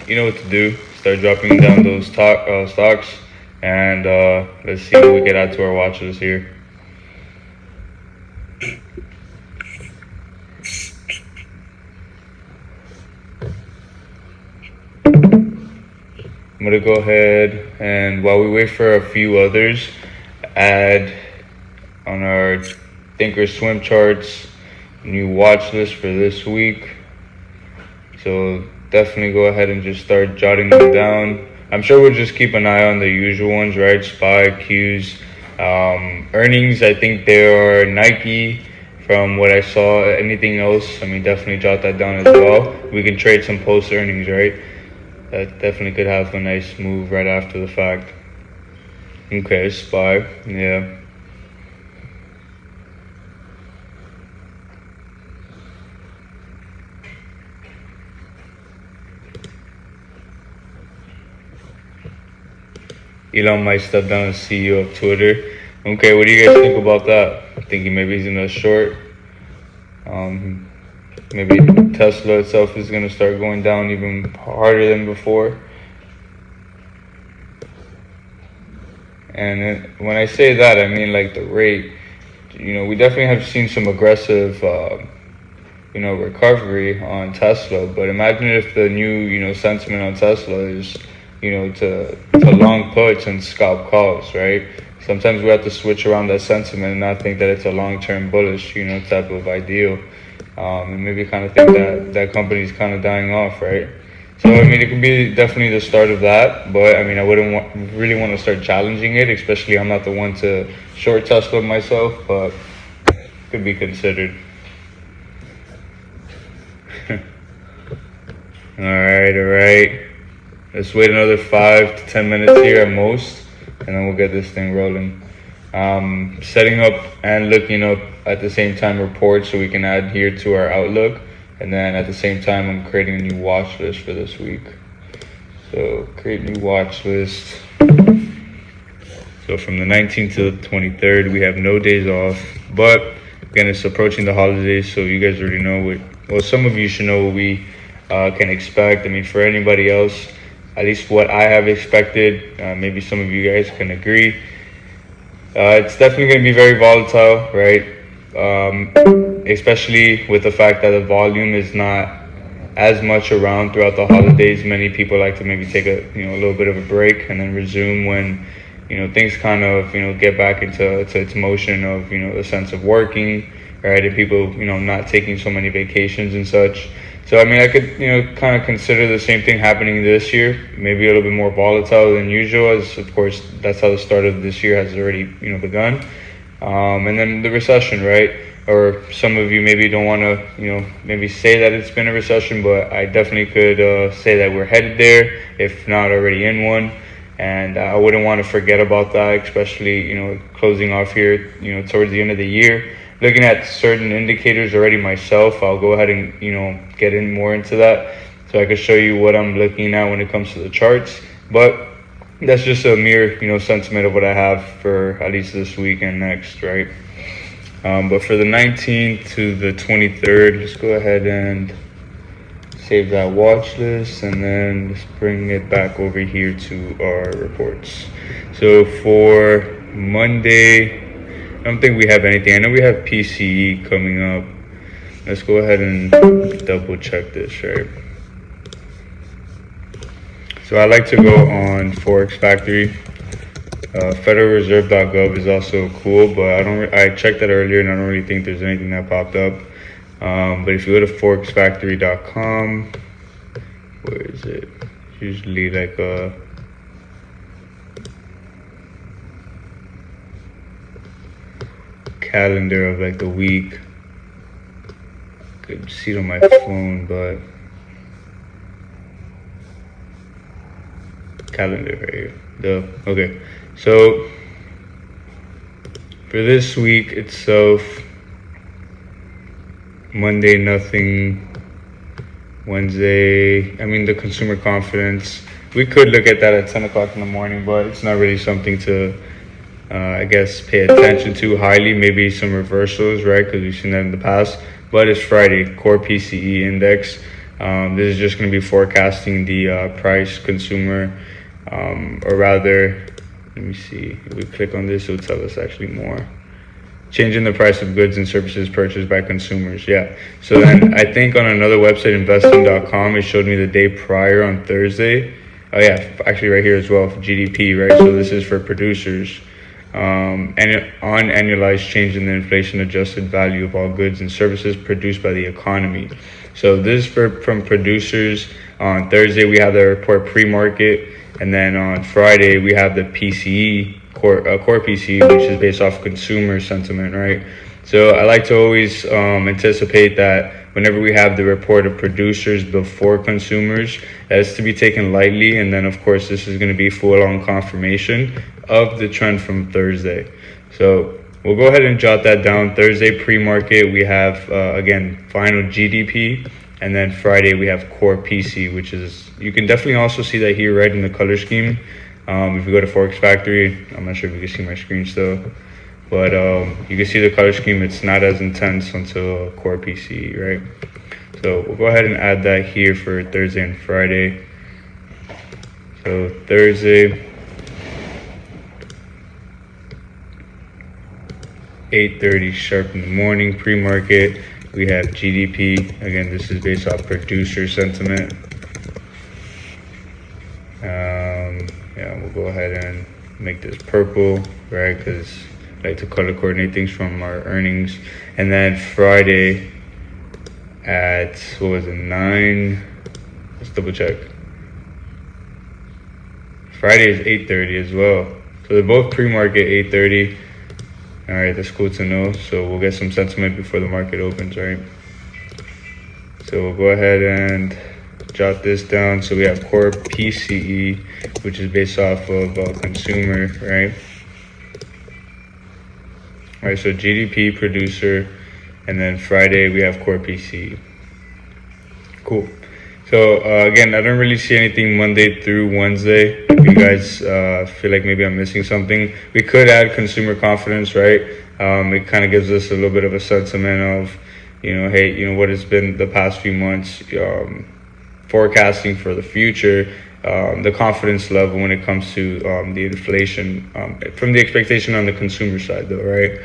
you know what to do. Start dropping down those stocks, and let's see what we get out to our watch list here. I'm gonna go ahead and while we wait for a few others, add on our Thinkorswim charts new watch list for this week. So definitely go ahead and just start jotting them down. I'm sure we'll just keep an eye on the usual ones, right? SPY, Qs, earnings. I think they are Nike. From what I saw, anything else, I mean, definitely jot that down as well. We can trade some post earnings, right? That definitely could have a nice move right after the fact. Okay, SPY, yeah. Elon might step down as CEO of Twitter. Okay, what do you guys think about that? Thinking maybe he's in a short. Maybe Tesla itself is going to start going down even harder than before. And when I say that, I mean like the rate. We definitely have seen some aggressive, recovery on Tesla. But imagine if the new, sentiment on Tesla is, to long puts and scalp calls, right? Sometimes we have to switch around that sentiment and not think that it's a long-term bullish, type of ideal. And maybe kind of think that company's kind of dying off, right? So, I mean, it could be definitely the start of that, but I mean, I wouldn't really want to start challenging it, especially I'm not the one to short Tesla myself, but could be considered. All right. Let's wait another 5 to 10 minutes here at most, and then we'll get this thing rolling. Setting up and looking up at the same time reports so we can add here to our outlook. And then at the same time, I'm creating a new watch list for this week. So create new watch list. So from the 19th to the 23rd, we have no days off. But again, it's approaching the holidays, so you guys already know well, some of you should know what we can expect. I mean, for anybody else, at least what I have expected, maybe some of you guys can agree. It's definitely going to be very volatile, right? Especially with the fact that the volume is not as much around throughout the holidays. Many people like to maybe take a little bit of a break and then resume when things kind of get back into its motion of the sense of working, right? And people not taking so many vacations and such. So I mean, I could kind of consider the same thing happening this year, maybe a little bit more volatile than usual, as of course that's how the start of this year has already begun. And then the recession, right? Or some of you maybe don't want to maybe say that it's been a recession, but I definitely could say that we're headed there, if not already in one. And I wouldn't want to forget about that, especially closing off here towards the end of the year. Looking at certain indicators already myself, I'll go ahead and get in more into that, so I can show you what I'm looking at when it comes to the charts. But that's just a mere sentiment of what I have for at least this week and next, right? But for the 19th to the 23rd, let's go ahead and save that watch list, and then let's bring it back over here to our reports. So for Monday, I don't think we have anything. I know we have PCE coming up. Let's go ahead and double check this, right? So I like to go on Forex Factory. FederalReserve.gov is also cool, but I checked that earlier and I don't really think there's anything that popped up. But if you go to forexfactory.com, where is it? It's usually like a calendar of like the week. I could see it on my phone, but calendar right here. Okay, so for this week itself, Monday nothing, Wednesday, I mean the consumer confidence, we could look at that at 10 o'clock in the morning, but it's not really something to I guess pay attention to highly. Maybe some reversals, right? Because we've seen that in the past. But it's Friday, core PCE index. This is just going to be forecasting the price consumer, or rather, let me see. If we click on this, it'll tell us actually more. Changing the price of goods and services purchased by consumers. Yeah. So then I think on another website, investing.com, it showed me the day prior on Thursday. Oh yeah, actually right here as well for GDP, right? So this is for producers. And on annualized change in the inflation adjusted value of all goods and services produced by the economy. So this is from producers. On Thursday we have the report pre-market, and then on Friday we have the PCE core PCE, which is based off consumer sentiment, right? So I like to always anticipate that whenever we have the report of producers before consumers, that is to be taken lightly. And then of course this is going to be full-on confirmation of the trend from Thursday. So we'll go ahead and jot that down. Thursday pre-market we have again final GDP, and then Friday we have core PC, which is, you can definitely also see that here right in the color scheme. If we go to Forex Factory, I'm not sure if you can see my screen still, but you can see the color scheme. It's not as intense until core PC, right? So we'll go ahead and add that here for Thursday and Friday. So Thursday, 8:30 sharp in the morning, pre-market, we have GDP. Again, this is based off producer sentiment. Yeah, we'll go ahead and make this purple, right? Because I like to color coordinate things from our earnings. And then Friday at, what was it, 9? Let's double check. Friday is 8:30 as well. So they're both pre-market 8:30. All right, that's cool to know. So we'll get some sentiment before the market opens, right? So we'll go ahead and jot this down. So we have core PCE, which is based off of consumer, right? All right, so GDP, producer, and then Friday we have core PCE. Cool. So again, I don't really see anything Monday through Wednesday. If you guys feel like maybe I'm missing something, we could add consumer confidence, right? It kind of gives us a little bit of a sentiment of, hey, what has been the past few months, forecasting for the future, the confidence level when it comes to the inflation, from the expectation on the consumer side though, right?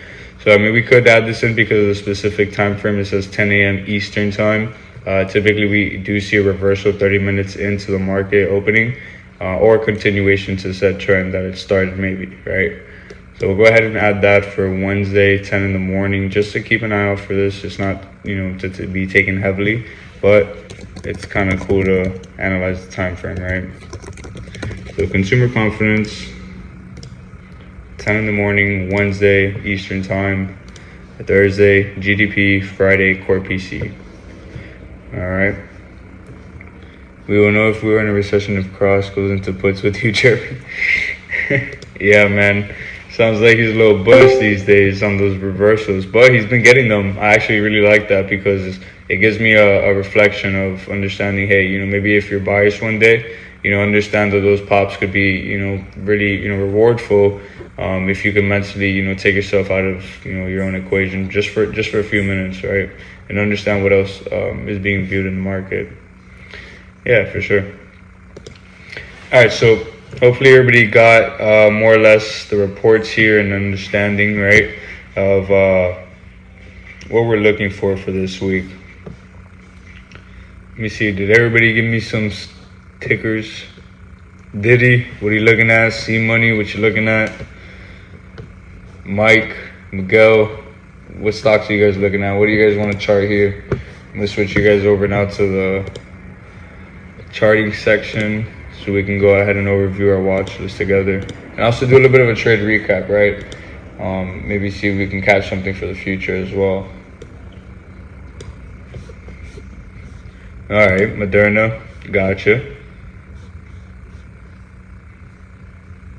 So I mean, we could add this in because of the specific time frame. It says 10 a.m. Eastern time. Typically we do see a reversal 30 minutes into the market opening, or continuation to said trend that it started maybe, right? So we'll go ahead and add that for Wednesday, 10 in the morning, just to keep an eye out for this. It's not, to be taken heavily, but it's kind of cool to analyze the time frame, right? So consumer confidence, 10 in the morning, Wednesday, Eastern time, Thursday, GDP, Friday, core PC. All right. We will know if we were in a recession if Cross goes into puts with you, Jerry. Yeah, man. Sounds like he's a little bullish these days on those reversals, but he's been getting them. I actually really like that because it gives me a reflection of understanding, hey, maybe if you're biased one day, understand that those pops could be, really, rewardful, if you can mentally, take yourself out of, your own equation just for a few minutes, right? And understand what else is being viewed in the market. Yeah, for sure. All right, so hopefully everybody got more or less the reports here and understanding, right, of what we're looking for this week. Let me see, did everybody give me some tickers? Diddy, what are you looking at? C-Money, what you looking at? Mike, Miguel, what stocks are you guys looking at? What do you guys want to chart here? I'm going to switch you guys over now to the charting section so we can go ahead and overview our watch list together. And also do a little bit of a trade recap, right? Maybe see if we can catch something for the future as well. All right, Moderna, gotcha.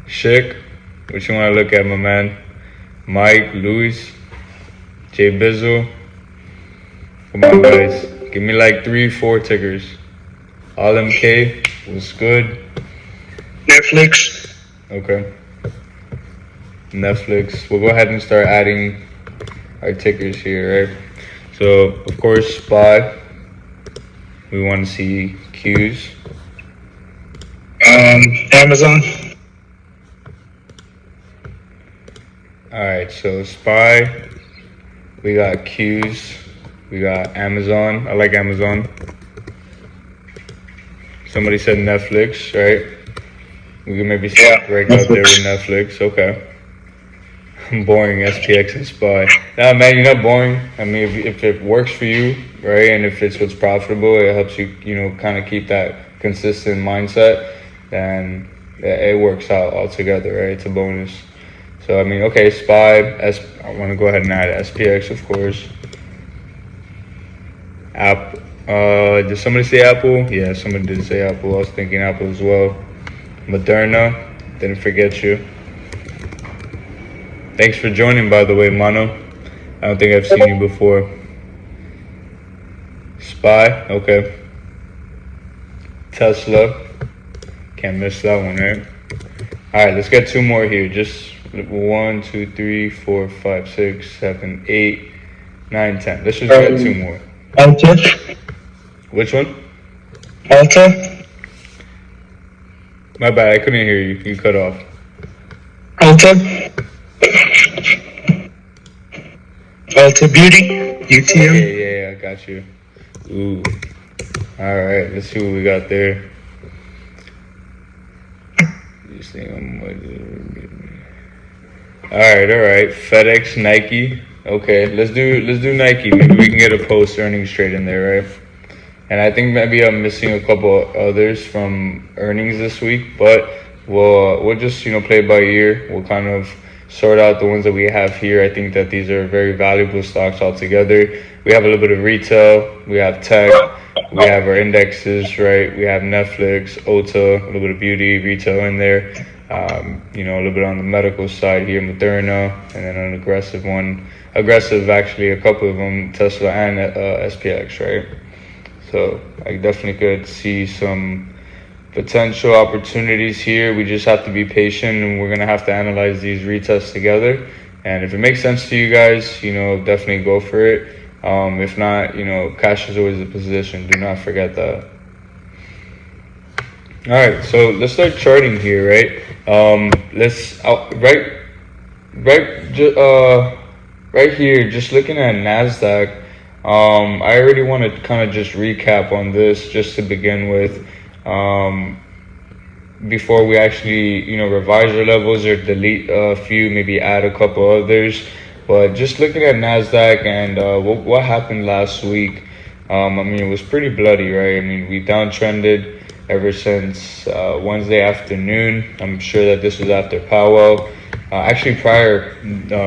Schick, what you want to look at, my man? Mike, Luis, Jay Bizzle. Come on, guys. Give me like 3-4 tickers. All MK was good. Netflix. Okay. Netflix. We'll go ahead and start adding our tickers here, right? So, of course, SPY. we want to see Qs. Amazon. All right, so SPY, we got Qs, we got Amazon. I like Amazon. Somebody said Netflix, right? We can maybe break out there with Netflix. Okay. Boring SPX and SPY. Nah, man, you're not boring. I mean, if it works for you, right, and if it's what's profitable, it helps you, kind of keep that consistent mindset, then it works out altogether, right? It's a bonus. So, I mean, okay, SPY, I want to go ahead and add SPX, of course. Apple. Did somebody say Apple? Yeah, somebody did say Apple. I was thinking Apple as well. Moderna, didn't forget you. Thanks for joining, by the way, Mano. I don't think I've seen you before. SPY, okay. Tesla, can't miss that one, right? All right, let's get two more here. Just 1, 2, 3, 4, 5, 6, 7, 8, 9, 10. Let's just get two more. Alta. Which one? Alta. My bad, I couldn't hear you. You cut off. Alta. Alta Beauty. UTM. Yeah, I got you. Ooh. All right, let's see what we got there. All right. FedEx, Nike. Okay, let's do Nike. Maybe we can get a post earnings trade in there, right? And I think maybe I'm missing a couple others from earnings this week, but we'll just play it by ear. We'll kind of sort out the ones that we have here. I think that these are very valuable stocks altogether. We have a little bit of retail, we have tech, we have our indexes, right? We have Netflix, Ulta, a little bit of beauty, retail in there. A little bit on the medical side here, Moderna, and then an aggressive one. Aggressive, actually, a couple of them, Tesla and SPX, right? So I definitely could see some potential opportunities here. We just have to be patient, and we're gonna have to analyze these retests together. And if it makes sense to you guys, definitely go for it. If not, cash is always a position. Do not forget that. All right, so let's start charting here, right? Right here, just looking at Nasdaq. I already want to kind of just recap on this just to begin with. Before we actually, revise our levels or delete a few, maybe add a couple others. But just looking at NASDAQ and what happened last week, it was pretty bloody, right? We downtrended ever since Wednesday afternoon. I'm sure that this was after Powell. Actually, prior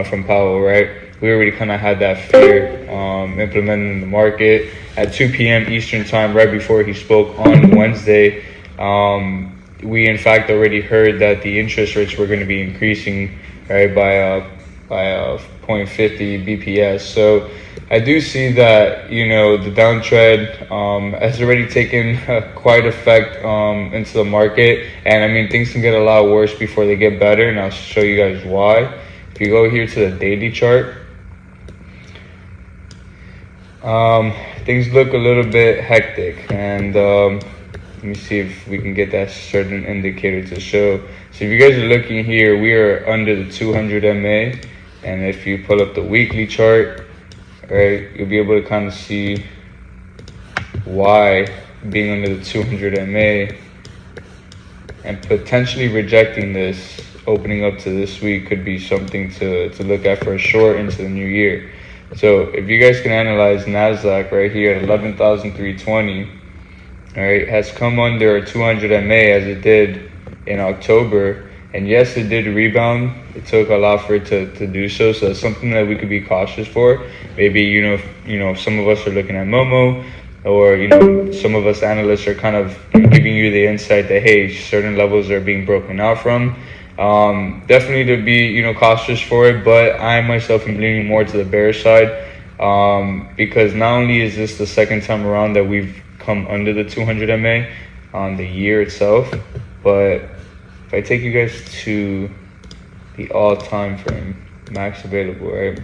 from Powell, right? We already kind of had that fear implemented in the market at 2 p.m. Eastern time, right before he spoke on Wednesday. We in fact already heard that the interest rates were going to be increasing, right, by 0.50 BPS. So I do see that the downtrend has already taken quite effect into the market, and things can get a lot worse before they get better, and I'll show you guys why. If you go here to the daily chart, things look a little bit hectic, and let me see if we can get that certain indicator to show. So if you guys are looking here, we are under the 200 MA, and if you pull up the weekly chart, right, you'll be able to kind of see why being under the 200 MA and potentially rejecting this, opening up to this week, could be something to look at for a short into the new year. So if you guys can analyze NASDAQ right here at 11,320, all right, has come under 200 MA as it did in October. And yes, it did rebound. It took a lot for it to do so. So it's something that we could be cautious for. Maybe, if some of us are looking at Momo, or, some of us analysts are kind of giving you the insight that, hey, certain levels are being broken out from. Definitely to be, cautious for it, but I myself am leaning more to the bear side, because not only is this the second time around that we've come under the 200 MA on the year itself, but if I take you guys to the all-time frame, max available, right?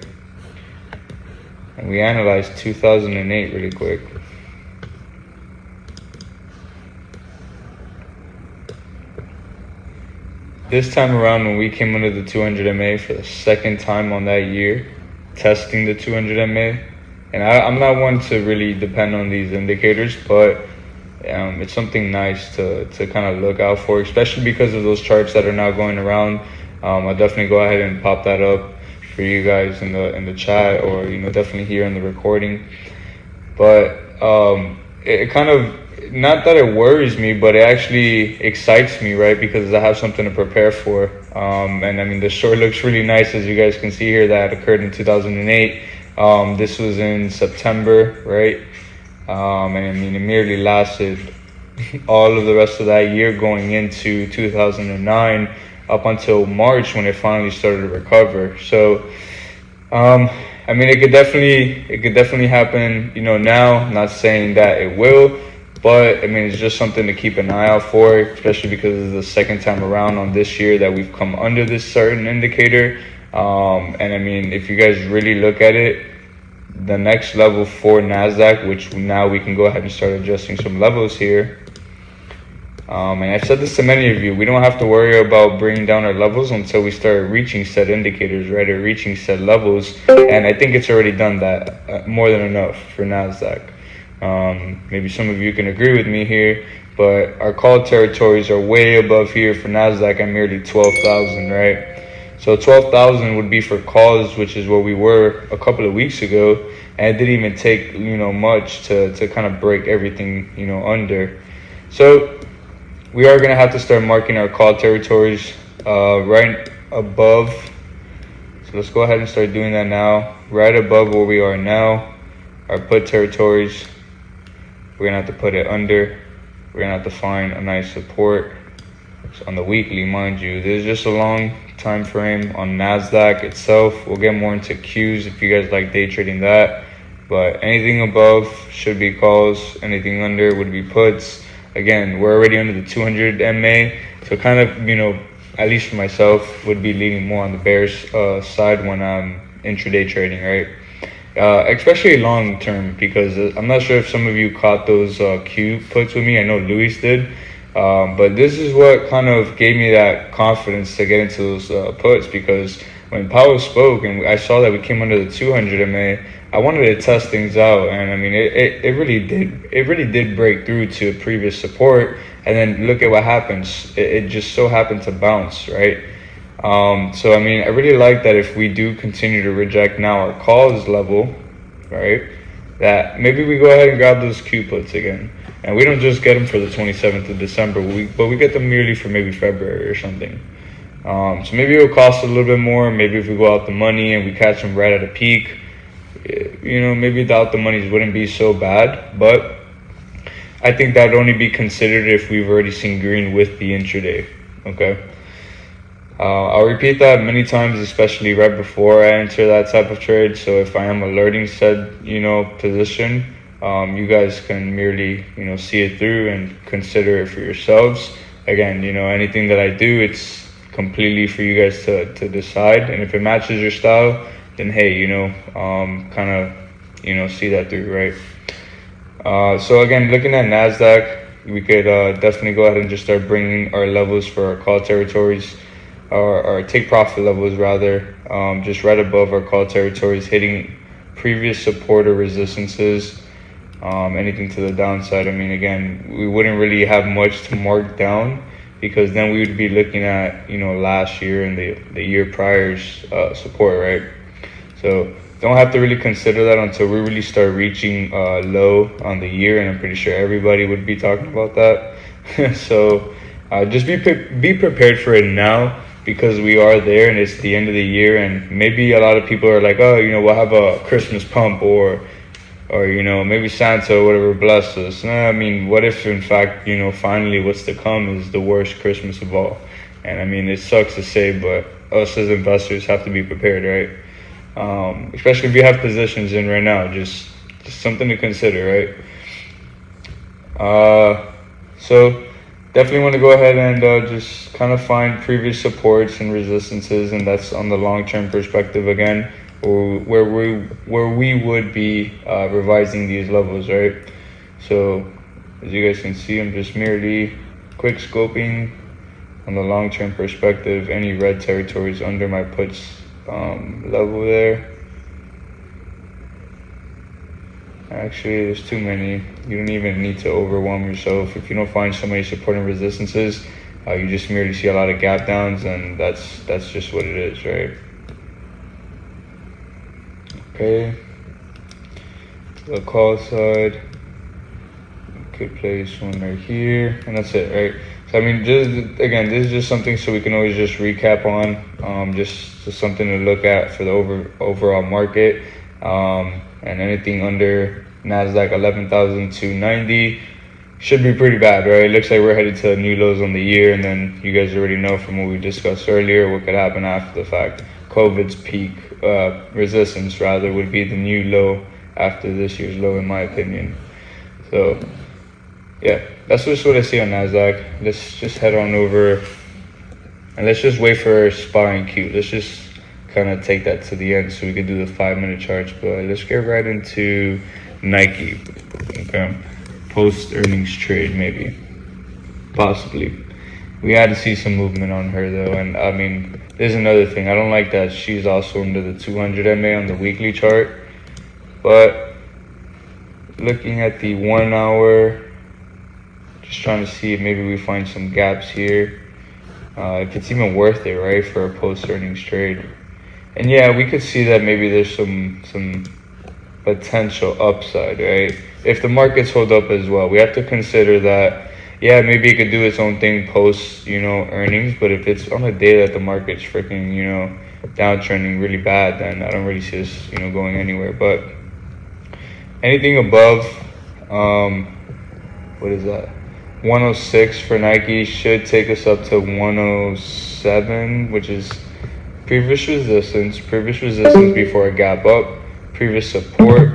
And we analyzed 2008 really quick. this time around when we came under the 200 MA for the second time on that year, testing the 200 MA, and I'm not one to really depend on these indicators, but it's something nice to kind of look out for, especially because of those charts that are now going around. I'll definitely go ahead and pop that up for you guys in the chat, or definitely here in the recording. But it kind of, not that it worries me, but it actually excites me, right? Because I have something to prepare for. And I mean, the short looks really nice, as you guys can see here, that occurred in 2008. This was in September, right? And I mean, it merely lasted all of the rest of that year going into 2009 up until March, when it finally started to recover. So, I mean, it could definitely happen, now. I'm not saying that it will, but I mean, it's just something to keep an eye out for, especially because it's the second time around on this year that we've come under this certain indicator. And I mean, if you guys really look at it, the next level for NASDAQ, which now we can go ahead and start adjusting some levels here. And I've said this to many of you, we don't have to worry about bringing down our levels until we start reaching set indicators, right? Or reaching set levels. And I think it's already done that more than enough for NASDAQ. Maybe some of you can agree with me here, but our call territories are way above here for NASDAQ at merely 12,000, right? So 12,000 would be for calls, which is where we were a couple of weeks ago. And it didn't even take, much to kind of break everything, under. So we are going to have to start marking our call territories right above. So let's go ahead and start doing that now. Right above where we are now, our put territories. We're going to have to put it under. We're going to have to find a nice support. So on the weekly, mind you, there's just a long time frame on NASDAQ itself. We'll get more into Qs if you guys like day trading that. But anything above should be calls. Anything under would be puts. Again, we're already under the 200 MA. So kind of, at least for myself, would be leaning more on the bears side when I'm intraday trading, right? Especially long term, because I'm not sure if some of you caught those Q puts with me. I know Luis did. But this is what kind of gave me that confidence to get into those puts, because when Powell spoke and I saw that we came under the 200 MA, I wanted to test things out, and I mean, it really did break through to previous support, and then look at what happens. It just so happened to bounce, right? So I mean, I really like that if we do continue to reject now our calls level, right, that maybe we go ahead and grab those Q puts again. And we don't just get them for the 27th of December, but we get them merely for maybe February or something. So maybe it'll cost a little bit more. Maybe if we go out the money and we catch them right at a peak, maybe the out the monies wouldn't be so bad. But I think that'd only be considered if we've already seen green with the intraday. Okay. I'll repeat that many times, especially right before I enter that type of trade. So if I am alerting said, position, you guys can merely, see it through and consider it for yourselves. Again, anything that I do, it's completely for you guys to decide. And if it matches your style, then hey, kind of, see that through, right? So again, looking at NASDAQ, we could definitely go ahead and just start bringing our levels for our call territories, or take profit levels rather, just right above our call territories, hitting previous support or resistances. Anything to the downside, I mean, again, we wouldn't really have much to mark down, because then we would be looking at, last year and the year prior's support, right? So don't have to really consider that until we really start reaching low on the year, and I'm pretty sure everybody would be talking about that. So just be prepared for it now, because we are there and it's the end of the year, and maybe a lot of people are like, oh, we'll have a Christmas pump, or maybe Santa or whatever bless us. I mean, what if in fact, finally what's to come is the worst Christmas of all? And I mean, it sucks to say, but us as investors have to be prepared, right? Especially if you have positions in right now, just something to consider, right? So definitely want to go ahead and just kind of find previous supports and resistances, and that's on the long-term perspective again, where we would be revising these levels, right? So as you guys can see, I'm just merely quick scoping on the long-term perspective, any red territories under my puts level there. Actually, there's too many. You don't even need to overwhelm yourself. If you don't find so many support and resistances, you just merely see a lot of gap downs, and that's just what it is, right? Okay. The call side, could place one right here, and that's it, right? So I mean, just again, this is just something so we can always just recap on, just something to look at for the overall market, and anything under Nasdaq 11,290 should be pretty bad, right? It looks like we're headed to new lows on the year, and then you guys already know from what we discussed earlier what could happen after the fact. COVID's peak resistance rather would be the new low after this year's low, in my opinion. So yeah, that's just what I see on Nasdaq. Let's just head on over and let's just wait for SPY and Q. Let's just kind of take that to the end so we can do the 5-minute charts. But let's get right into Nike. Okay, post earnings trade, maybe, possibly. We had to see some movement on her though, and I mean, there's another thing. I don't like that she's also under the 200 MA on the weekly chart. But looking at the 1 hour, just trying to see if maybe we find some gaps here. If it's even worth it, right, for a post earnings trade. And yeah, we could see that maybe there's some potential upside, right? If the markets hold up as well, we have to consider that. Yeah, maybe it could do its own thing post, earnings. But if it's on a day that the market's freaking, downtrending really bad, then I don't really see this, going anywhere. But anything above, what is that? 106 for Nike should take us up to 107, which is previous resistance before a gap up, previous support,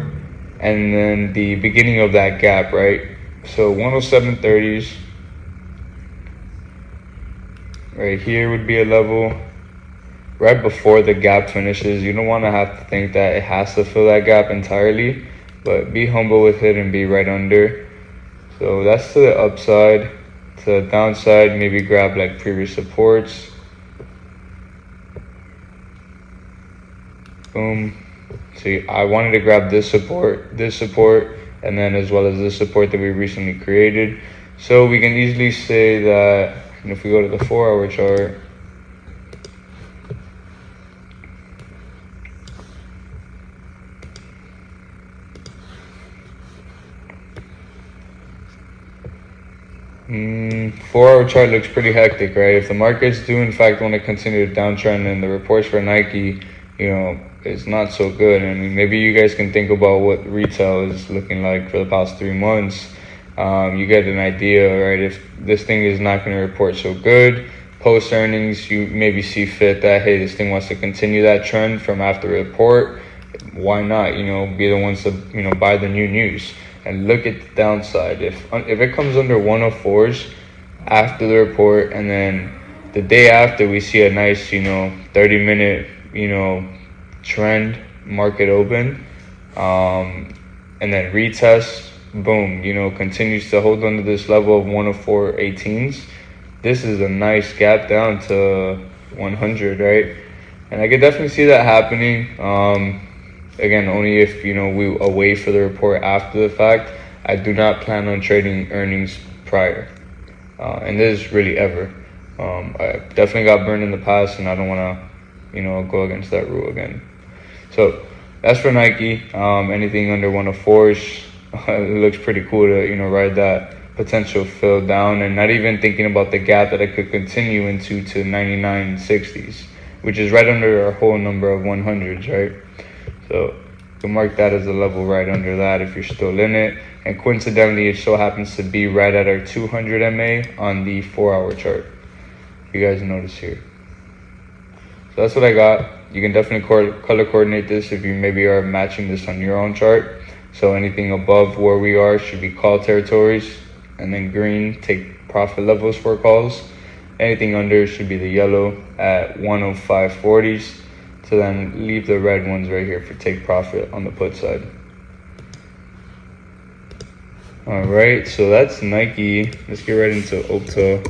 and then the beginning of that gap, right? So 107.30s right here would be a level right before the gap finishes. You don't want to have to think that it has to fill that gap entirely, but be humble with it and be right under. So that's to the upside. To the downside, maybe grab like previous supports. Boom. See, I wanted to grab this support, and then as well as this support that we recently created. So we can easily say that, and if we go to the 4-hour chart, four-hour chart looks pretty hectic, right? If the markets do in fact want to continue to downtrend, and the reports for Nike, it's not so good. I mean, maybe you guys can think about what retail is looking like for the past 3 months. You get an idea, right? If this thing is not going to report so good post earnings, you maybe see fit that, hey, this thing wants to continue that trend from after the report. Why not? Be the ones to buy the new news. And look at the downside. If it comes under 104s after the report, and then the day after we see a nice 30-minute trend market open, and then retest, boom, continues to hold under this level of 104.18s. This is a nice gap down to 100, right? And I could definitely see that happening. Again, only if we await for the report after the fact. I do not plan on trading earnings prior, and this is really ever. I definitely got burned in the past, and I don't want to go against that rule again. So that's for Nike. Anything under 104s, it looks pretty cool to ride that potential fill down, and not even thinking about the gap that I could continue into to 99.60s, which is right under our whole number of 100s, right? So you can mark that as a level right under that if you're still in it. And coincidentally, it so happens to be right at our 200 MA on the 4-hour chart. If you guys notice here. So that's what I got. You can definitely color coordinate this if you maybe are matching this on your own chart. So anything above where we are should be call territories. And then green, take profit levels for calls. Anything under should be the yellow at 105.40s. So then leave the red ones right here for take profit on the put side. All right, so that's Nike. Let's get right into Ulta.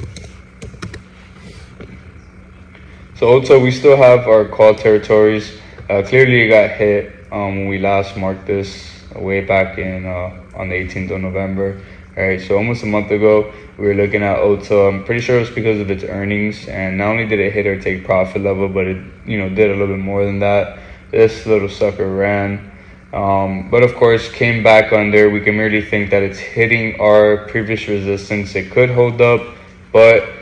So also we still have our call territories. Clearly it got hit when we last marked this way back in on the 18th of November. All right, so almost a month ago we were looking at OTA. I'm pretty sure it was because of its earnings, and not only did it hit our take profit level, but it did a little bit more than that. This little sucker ran. But of course came back under. We can merely think that it's hitting our previous resistance. It could hold up, but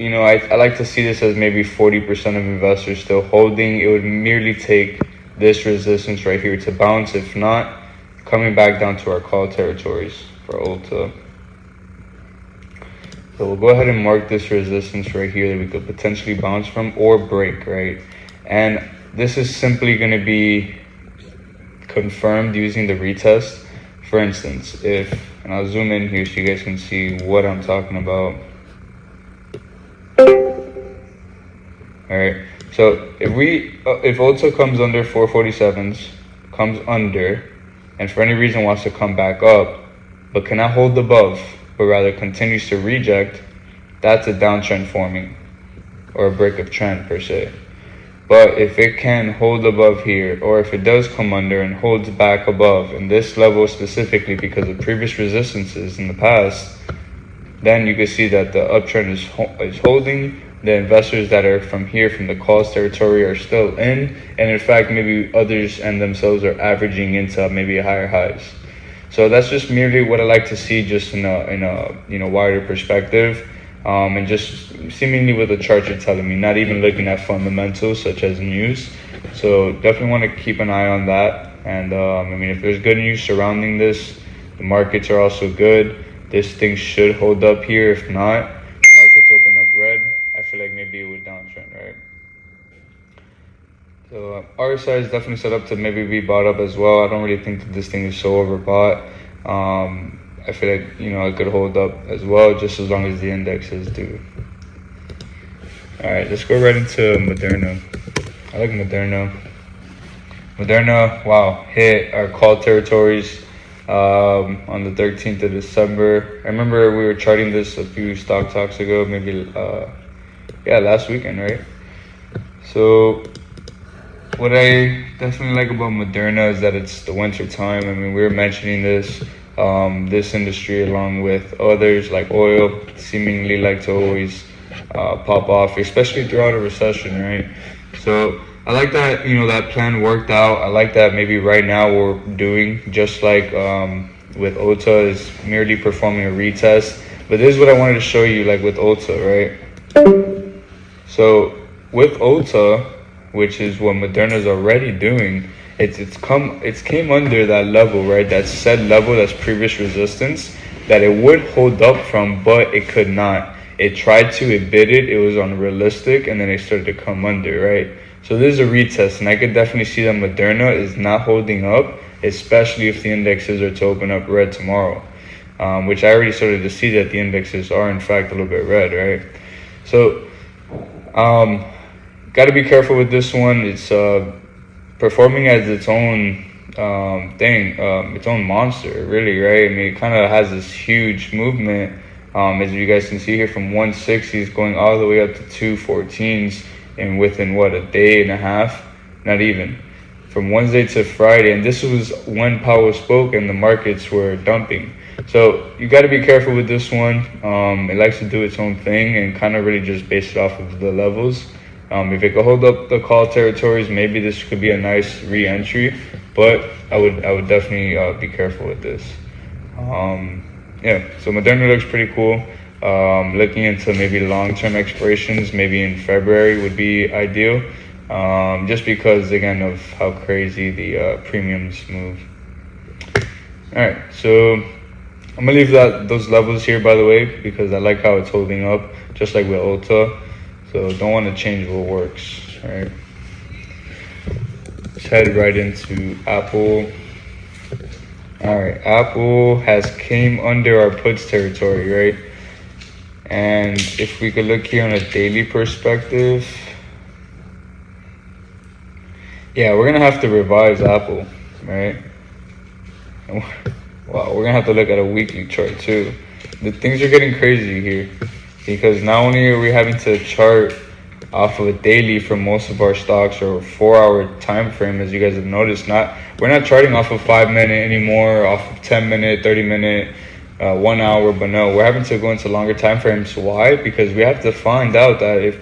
I like to see this as maybe 40% of investors still holding. It would merely take this resistance right here to bounce. If not, coming back down to our call territories for Ulta. So we'll go ahead and mark this resistance right here that we could potentially bounce from or break, right? And this is simply going to be confirmed using the retest. For instance, and I'll zoom in here so you guys can see what I'm talking about. All right, so if Ulta comes under 447s, comes under, and for any reason wants to come back up, but cannot hold above, but rather continues to reject, that's a downtrend forming, or a break of trend per se. But if it can hold above here, or if it does come under and holds back above, and this level specifically because of previous resistances in the past, then you can see that the uptrend is holding. The investors that are from here, from the calls territory, are still in, and in fact, maybe others and themselves are averaging into maybe higher highs. So that's just merely what I like to see, just in a wider perspective, and just seemingly what the charts are telling me. Not even looking at fundamentals such as news. So definitely want to keep an eye on that. And if there's good news surrounding this, the markets are also good. This thing should hold up here. If not, markets open up red, I feel like maybe it would downtrend, right? So RSI is definitely set up to maybe be bought up as well. I don't really think that this thing is so overbought. I feel like it could hold up as well, just as long as the indexes do. All right, let's go right into Moderna. I like Moderna. Moderna, wow, hit our call territories on the 13th of December. I remember we were charting this a few stock talks ago, maybe last weekend, right? So what I definitely like about Moderna is that it's the winter time. We were mentioning this industry along with others like oil seemingly like to always pop off, especially throughout a recession, right? So I like that, that plan worked out. I like that maybe right now we're doing just like with Ulta is merely performing a retest. But this is what I wanted to show you, like with Ulta, right? So with Ulta, which is what Moderna's already doing, it's came under that level, right? That said level, that's previous resistance that it would hold up from, but it could not. It tried to, it bid it was unrealistic, and then it started to come under, right? So this is a retest, and I could definitely see that Moderna is not holding up, especially if the indexes are to open up red tomorrow, which I already started to see that the indexes are in fact a little bit red, right? So got to be careful with this one. It's performing as its own its own monster, really, right? It kind of has this huge movement, as you guys can see here, from 160s going all the way up to 214s, and within a day and a half, not even, from Wednesday to Friday. And this was when Powell spoke and the markets were dumping. So you got to be careful with this one. It likes to do its own thing and kind of really just base it off of the levels. If it could hold up the call territories, maybe this could be a nice re-entry, but I would definitely be careful with this. So Moderna looks pretty cool. Looking into maybe long-term expirations, maybe in February would be ideal, just because, again, of how crazy the premiums move. All right, so I'm gonna leave those levels here, by the way, because I like how it's holding up, just like with Ulta. So don't want to change what works. All right, let's head right into Apple. All right, Apple has came under our puts territory, right? And if we could look here on a daily perspective, yeah, we're gonna have to revise Apple, right? Wow, we're gonna have to look at a weekly chart too. The things are getting crazy here, because not only are we having to chart off of a daily for most of our stocks, or 4-hour time frame, as you guys have noticed. We're not charting off of 5 minute anymore, off of 10 minute, 30 minute, 1 hour, but no, we're having to go into longer time frames. Why? Because we have to find out that if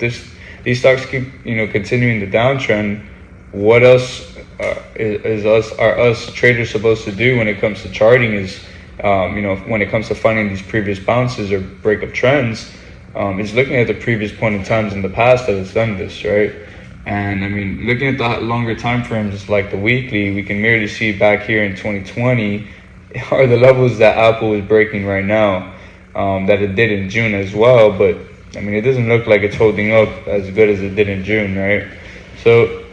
these stocks keep continuing the downtrend, what else are us traders supposed to do when it comes to charting? Is when it comes to finding these previous bounces or breakup trends, is looking at the previous point in times in the past that it's done this, right? And I mean, looking at the longer time frames, like the weekly, we can merely see back here in 2020 are the levels that Apple is breaking right now, that it did in June as well. But I mean, it doesn't look like it's holding up as good as it did in June, right? So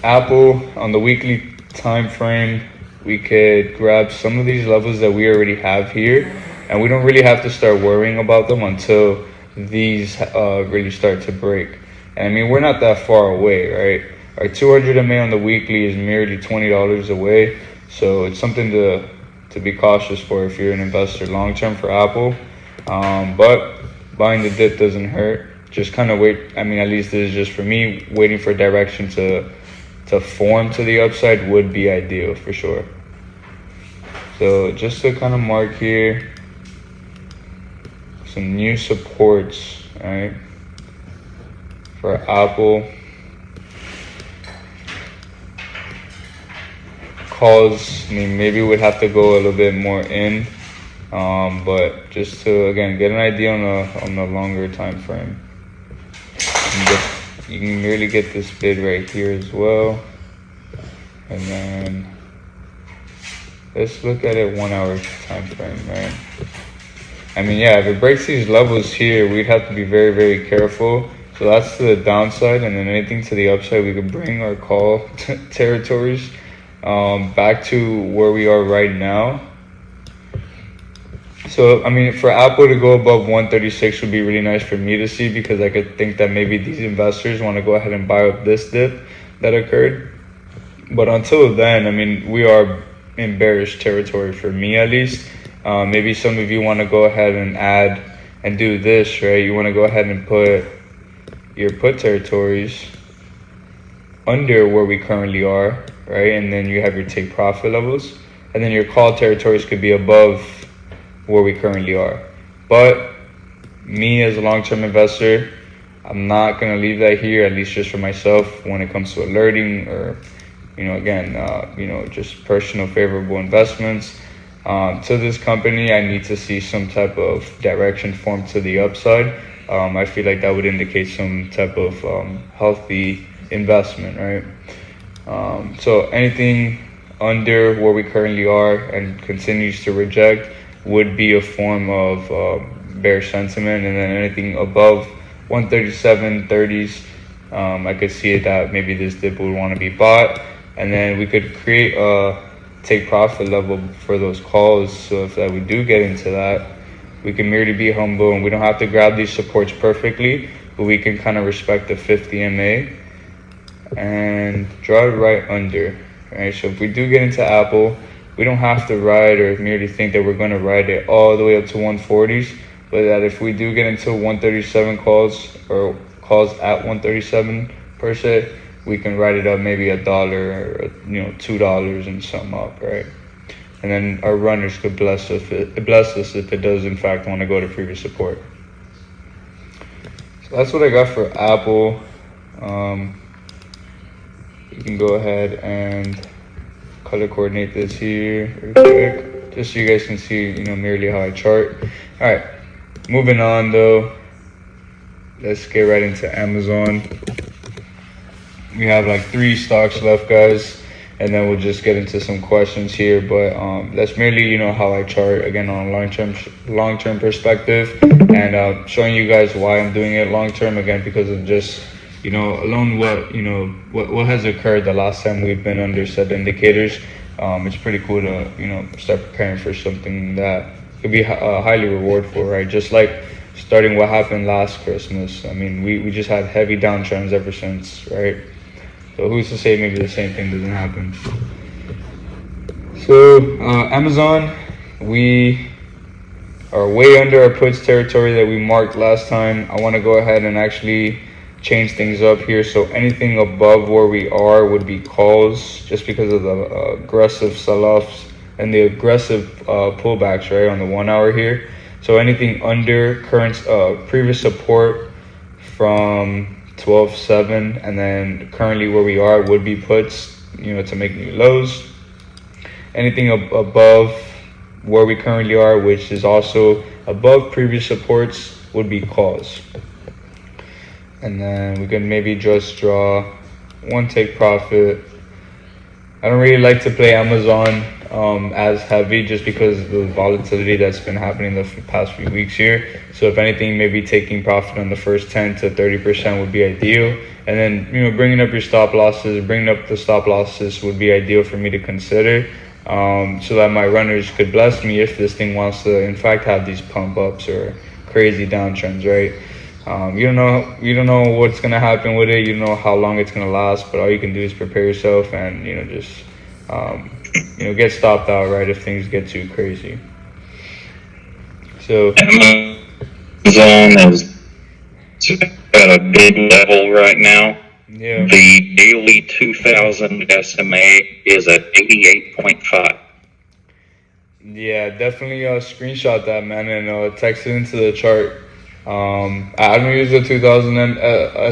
Apple on the weekly time frame, we could grab some of these levels that we already have here, and we don't really have to start worrying about them until these really start to break. And I mean, we're not that far away, right? Our 200 MA on the weekly is merely $20 away, so it's something to be cautious for if you're an investor long term for Apple. But buying the dip doesn't hurt. Just kind of wait. I mean, at least this is just for me. Waiting for direction to form to the upside would be ideal for sure. So just to kind of mark here some new supports, right, for Apple. Calls, I mean, maybe we'd have to go a little bit more in, but just to again get an idea on the longer time frame. You can really get this bid right here as well. And then let's look at it 1 hour time frame, right? I mean, yeah, if it breaks these levels here, we'd have to be very, very careful. So that's the downside, and then anything to the upside, we could bring our call territories back to where we are right now. So, I mean, for Apple to go above 136 would be really nice for me to see, because I could think that maybe these investors want to go ahead and buy up this dip that occurred. But until then, I mean, we are in bearish territory for me at least. Maybe some of you want to go ahead and add and do this, right? You want to go ahead and put your put territories under where we currently are, right? And then you have your take profit levels, and then your call territories could be above where we currently are. But me as a long-term investor, I'm not going to leave that here, at least just for myself, when it comes to alerting or, just personal favorable investments. To this company, I need to see some type of direction form to the upside. I feel like that would indicate some type of healthy investment, right? So anything under where we currently are and continues to reject would be a form of bearish sentiment, and then anything above 137.30s, I could see that maybe this dip would want to be bought, and then we could create a take profit level for those calls. So if that we do get into that, we can merely be humble, and we don't have to grab these supports perfectly, but we can kind of respect the 50 MA and draw it right under, right? So if we do get into Apple, we don't have to ride or merely think that we're going to ride it all the way up to 140s, but that if we do get into 137 calls or calls at 137 per se, we can ride it up maybe $1 or $2 and some up, right? And then our runners could bless us if it does in fact want to go to previous support. So that's what I got for Apple. You can go ahead and color coordinate this here real quick, just so you guys can see, merely how I chart. All right, moving on though. Let's get right into Amazon. We have like 3 stocks left, guys, and then we'll just get into some questions here. But that's merely, how I chart again on a long-term perspective, and showing you guys why I'm doing it long-term again, because of just alone what has occurred the last time we've been under said indicators. It's pretty cool to start preparing for something that could be highly rewardful, right? Just like starting what happened last Christmas. I mean, we just had heavy downtrends ever since, right? So who's to say maybe the same thing doesn't happen? So Amazon, we are way under our puts territory that we marked last time. I want to go ahead and actually change things up here. So anything above where we are would be calls, just because of the aggressive sell-offs and the aggressive pullbacks, right, on the 1 hour here. So anything under current previous support from 12.7, and then currently where we are would be puts, to make new lows. Anything above where we currently are, which is also above previous supports, would be calls. And then we can maybe just draw one take profit. I don't really like to play Amazon as heavy, just because of the volatility that's been happening the past few weeks here. So if anything, maybe taking profit on the first 10 to 30% would be ideal. And then, bringing up the stop losses would be ideal for me to consider, so that my runners could bless me if this thing wants to, in fact, have these pump ups or crazy downtrends, right? You don't know what's gonna happen with it. You don't know how long it's gonna last, but all you can do is prepare yourself and just get stopped out, right, if things get too crazy. So Amazon is at a big level right now. yeah, The daily 2000 SMA is at 88.5. yeah, definitely screenshot that, man, and text it into the chart. I don't use the 2000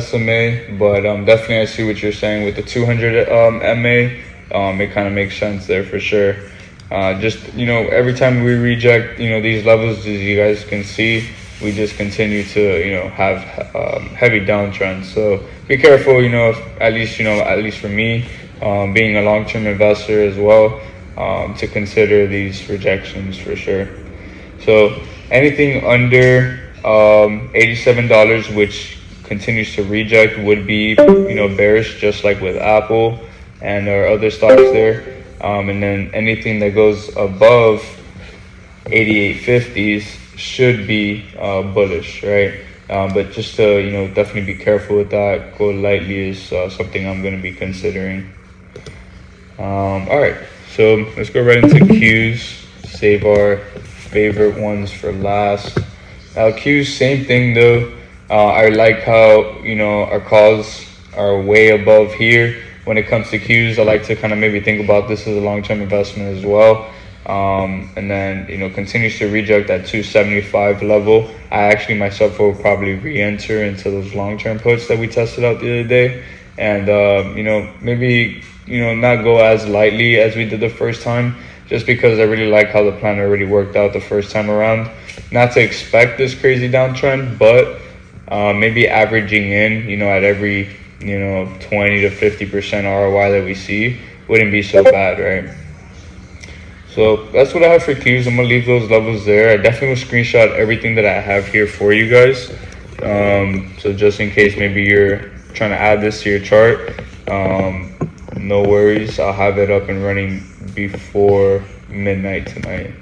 SMA, but definitely I see what you're saying with the 200 MA. It kind of makes sense there for sure. Just every time we reject these levels, as you guys can see, we just continue to have heavy downtrends. So be careful, at least for me, being a long-term investor as well, to consider these rejections for sure. So anything under $87, which continues to reject, would be bearish, just like with Apple and our other stocks there. And then anything that goes above 88.50s should be bullish, right? But just to definitely be careful with that. Go lightly is something I'm going to be considering. All right, so let's go right into Qs. Save our favorite ones for last. Qs, same thing though. I like how our calls are way above here. When it comes to Qs, I like to kind of maybe think about this as a long-term investment as well. And then continues to reject that 275 level. I actually myself will probably re-enter into those long-term puts that we tested out the other day, and maybe not go as lightly as we did the first time, just because I really like how the plan already worked out the first time around. Not to expect this crazy downtrend, but maybe averaging in at every 20 to 50% ROI that we see wouldn't be so bad, right? So that's what I have for Qs. I'm gonna leave those levels there. I definitely will screenshot everything that I have here for you guys. So just in case maybe you're trying to add this to your chart, no worries. I'll have it up and running before midnight tonight.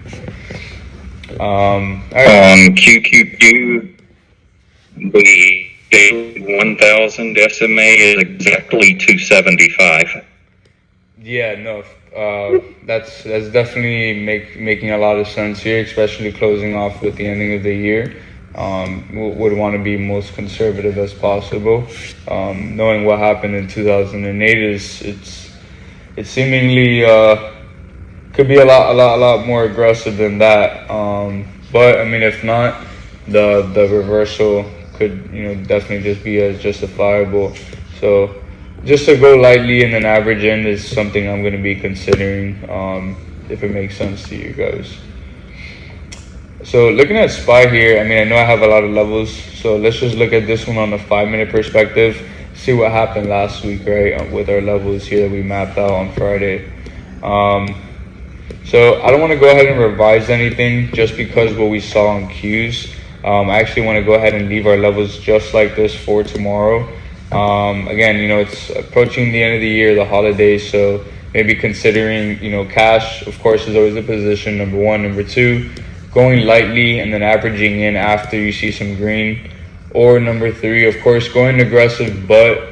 All right. On QQQ, the daily 1000 SMA is exactly 275. Yeah, no, that's definitely making a lot of sense here, especially closing off with the ending of the year. Would want to be most conservative as possible. Knowing what happened in 2008 it's seemingly could be a lot more aggressive than that. But I mean, if not, the reversal could definitely just be as justifiable. So just to go lightly and then average in is something I'm going to be considering, if it makes sense to you guys. So looking at SPY here, I mean, I know I have a lot of levels, so let's just look at this one on a 5-minute perspective, see what happened last week, right, with our levels here that we mapped out on Friday. So I don't want to go ahead and revise anything just because what we saw on Qs. I actually want to go ahead and leave our levels just like this for tomorrow. Again, it's approaching the end of the year, the holidays, so maybe considering, cash, of course, is always a position, number one. Number two, going lightly and then averaging in after you see some green. Or number three, of course, going aggressive, but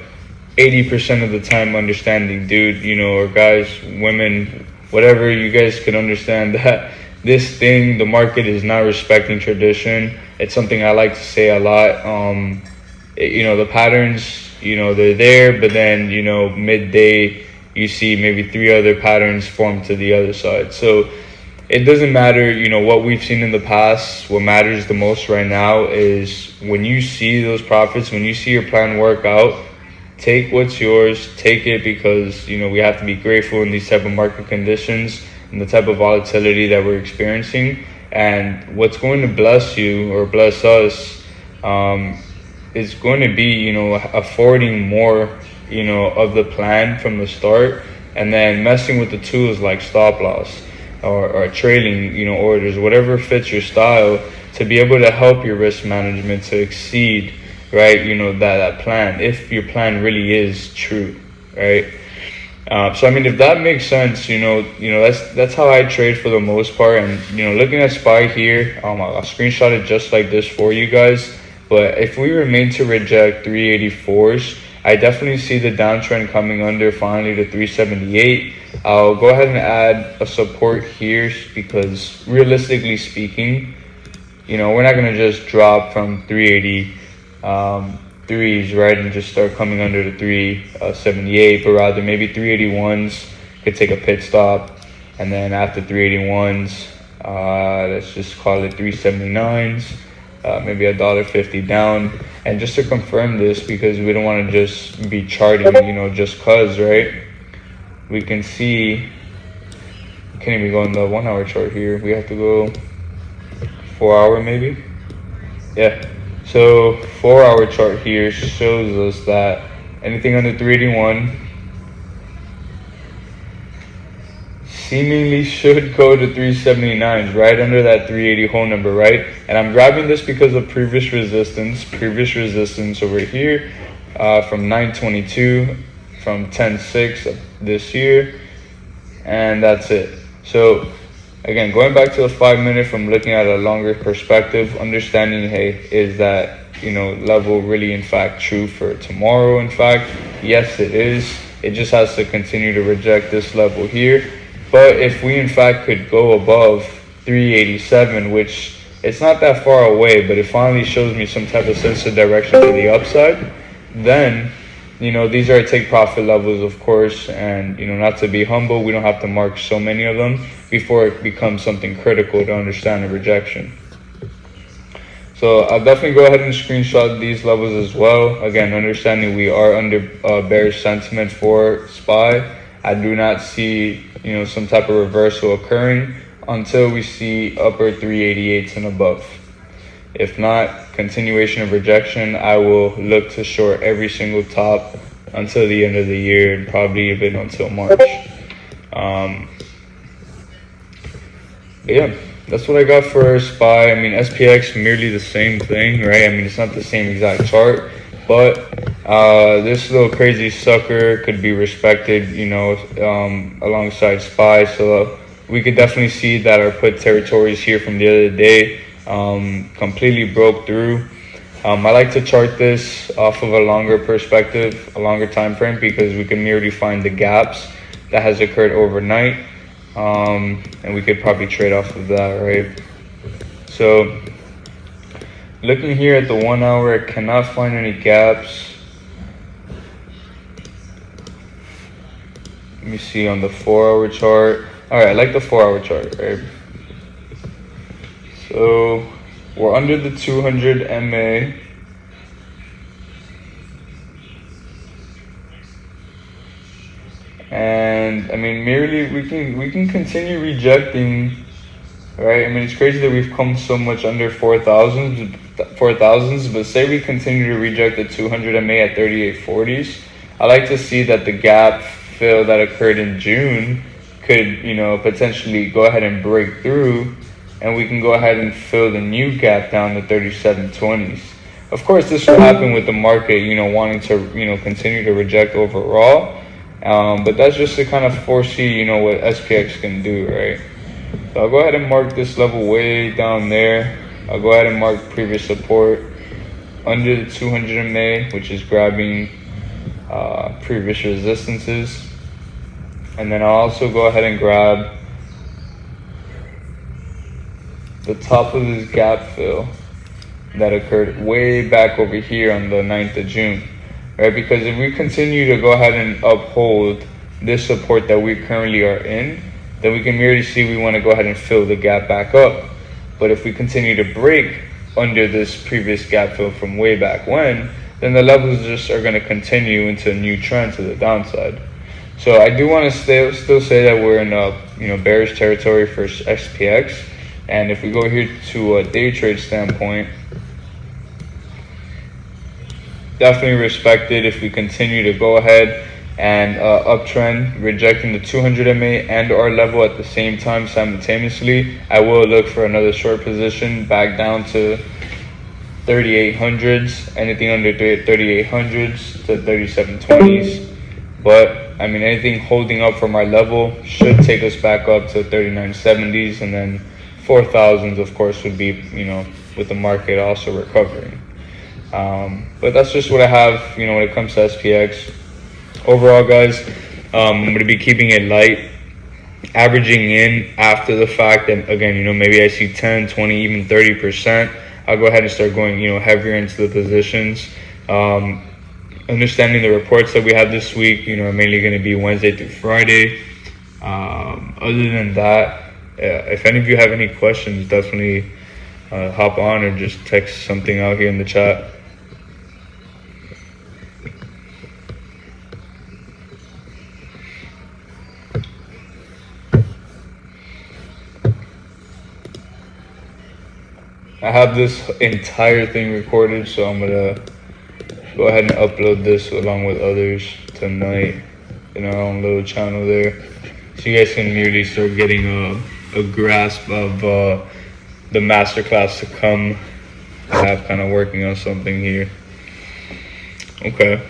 80% of the time understanding, dude, or guys, women, whatever, you guys can understand that this thing, the market is not respecting tradition. It's something I like to say a lot. the patterns, they're there, but then, midday, you see maybe three other patterns form to the other side. So it doesn't matter, what we've seen in the past. What matters the most right now is when you see those profits, when you see your plan work out, take what's yours, take it, because, we have to be grateful in these type of market conditions and the type of volatility that we're experiencing. And what's going to bless you or bless us is going to be, affording more, of the plan from the start, and then messing with the tools like stop loss or trailing, orders, whatever fits your style, to be able to help your risk management to exceed, right, that plan, if your plan really is true, right? So I mean, if that makes sense, that's how I trade for the most part. And looking at SPY here, I'll screenshot it just like this for you guys. But if we remain to reject 384s, I definitely see the downtrend coming under finally to 378. I'll go ahead and add a support here, because realistically speaking, we're not going to just drop from 383s, right, and just start coming under the 378, but rather maybe 381s could take a pit stop, and then after 381s, let's just call it 379s, maybe $1.50 down. And just to confirm this, because we don't want to just be charting, just cause, right? We can see, can't even go in the 1 hour chart here. We have to go 4 hour maybe. Yeah. So 4 hour chart here shows us that anything under 381 seemingly should go to 379s, right under that 380 whole number, right? And I'm grabbing this because of previous resistance over here from 922, from 10.6 this year, and that's it. So again, going back to the 5 minute from looking at a longer perspective, understanding, hey, is that, level really in fact true for tomorrow? In fact, yes, it is. It just has to continue to reject this level here. But if we in fact could go above 387, which it's not that far away, but it finally shows me some type of sense of direction to the upside, then, these are take profit levels, of course. And, not to be humble, we don't have to mark so many of them before it becomes something critical to understand a rejection. So I'll definitely go ahead and screenshot these levels as well. Again, understanding we are under bearish sentiment for SPY. I do not see, some type of reversal occurring until we see upper 388s and above. If not, continuation of rejection, I will look to short every single top until the end of the year, and probably even until March. But yeah, that's what I got for SPY. I mean, SPX, merely the same thing, right? I mean, it's not the same exact chart, but this little crazy sucker could be respected, alongside SPY. So we could definitely see that our put territories here from the other day completely broke through. I like to chart this off of a longer perspective, a longer time frame, because we can merely find the gaps that has occurred overnight, and we could probably trade off of that, right? So looking here at the 1 hour, I cannot find any gaps. Let me see on the 4 hour chart. All right, I like the 4 hour chart, right? So we're under the 200 MA. And I mean, merely we can continue rejecting, right? I mean, it's crazy that we've come so much under 4,000s, but say we continue to reject the 200 MA at 3840s. I like to see that the gap fill that occurred in June could, potentially go ahead and break through, and we can go ahead and fill the new gap down to 3720s. Of course, this will happen with the market, wanting to, continue to reject overall. But that's just to kind of foresee, what SPX can do, right? So I'll go ahead and mark this level way down there. I'll go ahead and mark previous support under the 200 MA, which is grabbing previous resistances. And then I'll also go ahead and grab the top of this gap fill that occurred way back over here on the 9th of June, right? Because if we continue to go ahead and uphold this support that we currently are in, then we can merely see we want to go ahead and fill the gap back up. But if we continue to break under this previous gap fill from way back when, then the levels just are going to continue into a new trend to the downside. So I do want to still say that we're in a bearish territory for SPX, and if we go here to a day trade standpoint, definitely respect it if we continue to go ahead and uptrend, rejecting the 200 MA and our level at the same time simultaneously. I will look for another short position back down to 3800s, anything under 3800s to 3720s. But I mean, anything holding up from our level should take us back up to 3970s, and then 4000s, of course, would be, with the market also recovering. But that's just what I have, when it comes to SPX. Overall, guys, I'm going to be keeping it light, averaging in after the fact. And again, maybe I see 10, 20, even 30%. I'll go ahead and start going, heavier into the positions. Understanding the reports that we have this week, are mainly going to be Wednesday through Friday. Other than that, if any of you have any questions, definitely hop on or just text something out here in the chat. I have this entire thing recorded, so I'm gonna go ahead and upload this along with others tonight in our own little channel there, so you guys can merely start getting a grasp of the masterclass to come. I have kind of working on something here. Okay.